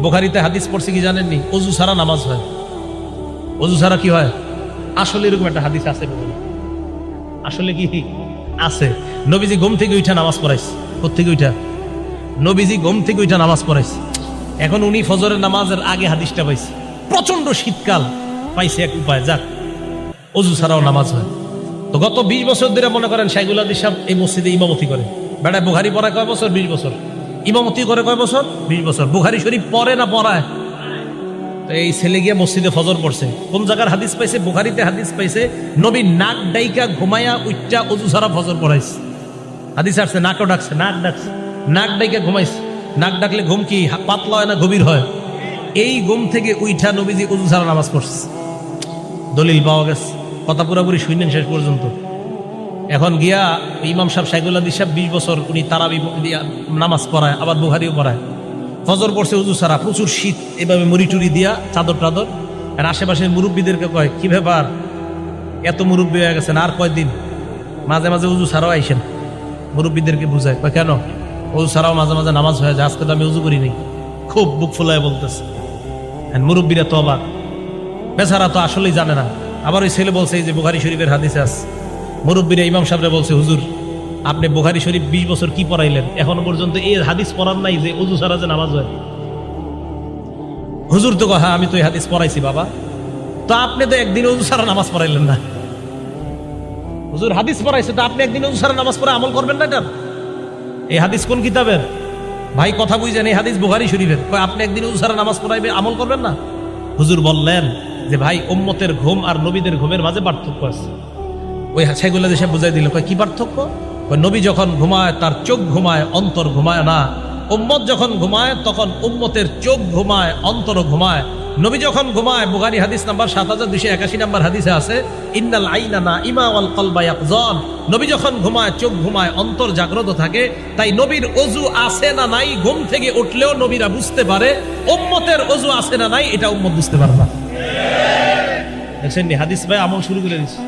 বুখারীতে হাদিস পড়ছে কি জানেননি? ওযু ছাড়া নামাজ হয়। ওযু ছাড়া কি হয়? আসলে এরকম একটা হাদিস আছে, আসলে কি আছে? নবীজি ঘুম থেকে উঠা নামাজ পড়াইছে। কোত্থেকে উঠা? নবীজি ঘুম থেকে উঠা নামাজ পড়াইছে। এখন উনি ফজরের নামাজের আগে হাদিসটা পাইছে। প্রচন্ড শীতকাল, পাইছে এক উপায়, যাক ওযু ছাড়াও নামাজ হয়। তো গত 20 বছর ধরে মনে করেন শাইখুল হাদিস সাহেব এই মসজিদে ইমামতি করে। বেটা বুখারী পড়ায় কয় বছর? 20 বছর। ইমামতি করে কয় বছর? 20 বছর। বুখারী শরীফ পড়ে না পড়ায়? তো এই ছেলে গিয়ে মসজিদে ফজর পড়ছে। কোন জায়গার হাদিস পাইছে? বুখারীতে হাদিস পাইছে নবী নাক ডাইকা ঘুমায়া উচ্চা ওযু ছাড়া ফজর পড়াইছে। হাদিস আসছে নাকও ডাকছে, নাক ডাকছে, নাক ডাইকা ঘুমাইছে। নাক ডাকলে ঘুম কি পাতলা হয় না গভীর হয়? এই ঘুম থেকে উইঠা নবীজি ওযু ছাড়া নামাজ পড়ছে। দলিল পাওয়া গেছে। কথা পুরোপুরি শুনেন শেষ পর্যন্ত। এখন গিয়া ইমাম সাহেব শাইখুল হাদিস সাহেব 20 বছর উনি তারাবি নামাজ পড়ায়, আবার বুখারীও পড়ায়। ফজর পড়ছে ওযু ছাড়া, প্রচুর শীত, এভাবে মুড়ি টুড়ি দিয়া চাদর টাদর। আর আশেপাশের মুরব্বীদেরকে কয়, কি ব্যাপার এত মুরব্বী হয়ে গেছেন, আর কয়দিন মাঝে মাঝে ওযু ছাড়াও আইসেন। মুরব্বীদেরকে বুঝায়, কয় কেন? ওযু ছাড়াও মাঝে মাঝে নামাজ হয়ে যায়, আজকে তো আমি ওযু করি নাই। খুব বুক ফুলায় বলতেছে। মুরব্বীরা তো অবাক, বেচারা তো আসলেই জানে না। আবার ওই ছেলে বলছে এই যে বুখারী শরীফের হাদিসে আছে। মুরব্বীরা ইমাম সাহেবরা বলছে, হুজুর আপনি বুখারী শরীফ 20 বছর কি পড়াইলেন, এখনো পর্যন্ত এই হাদিস পড়ার নাই যে ওযু ছাড়া যে নামাজ হয়। হুজুর তো হ্যাঁ আমি তো এই হাদিস পড়াইছি বাবা। তো আপনি তো একদিন ওযু ছাড়া নামাজ পড়াইলেন না। হুজুর হাদিস পড়াইছে, তো আপনি একদিন ওযু ছাড়া নামাজ পড়ে আমল করবেন না? এটা এই হাদিস কোন কিতাবের? ভাই কথা বুঝেন, এই হাদিস বুখারী শরীফের। কয় আপনি একদিন ওযু ছাড়া নামাজ পড়াইবে, আমল করবেন না? হুজুর বললেন যে ভাই উম্মতের ঘুম আর নবীদের ঘুমের মাঝে পার্থক্য আছে। ওই শাইখুল হাদিস সাহেব বুঝাই দিল, কয় কি পার্থক্য? নবী যখন ঘুমায় তার চোখ ঘুমায়, অন্তর ঘুমায় না। উম্মত যখন ঘুমায় তখন উম্মতের চোখ ঘুমায়, অন্তর ঘুমায়। নবী যখন ঘুমায়, বুখারী হাদিস নাম্বার 7281 নাম্বার হাদিসে আছে, ইন্নাল আইনা নাইমা ওয়াল কলবা ইয়াকযান। নবী যখন ঘুমায় চোখ ঘুমায়, অন্তর জাগ্রত থাকে। তাই নবীর ওযু আছে না নাই ঘুম থেকে উঠলেও নবীরা বুঝতে পারে। উম্মতের ওযু আছে না নাই এটা উম্মত বুঝতে পারে না। দেখছেন হাদিস ভাই আমল শুরু করে দিচ্ছে।